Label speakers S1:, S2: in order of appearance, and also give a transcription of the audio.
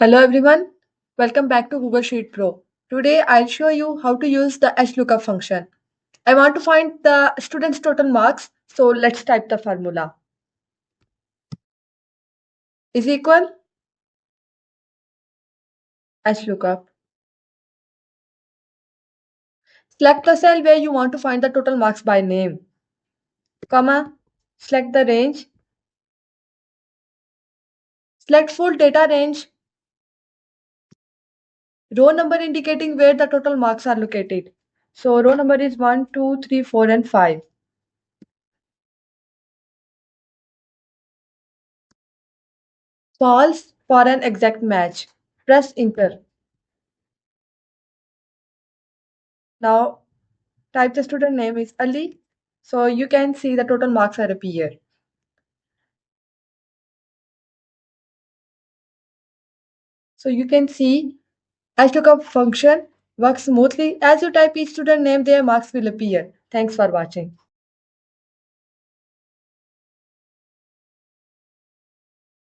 S1: Hello everyone, welcome back to Google Sheet Pro. Today I'll show you how to use the HLOOKUP function. I want to find the student's total marks, so let's type the formula. Is equal HLOOKUP. Select the cell where you want to find the total marks by name, comma, select the range, select full data range, row number indicating where the total marks are located. So row number is 1, 2, 3, 4 and 5. False for an exact match. Press enter. Now type the student name is Ali. So you can see the total marks are appear. So you can see HLOOKUP function works smoothly. As you type each student name, their marks will appear. Thanks for watching.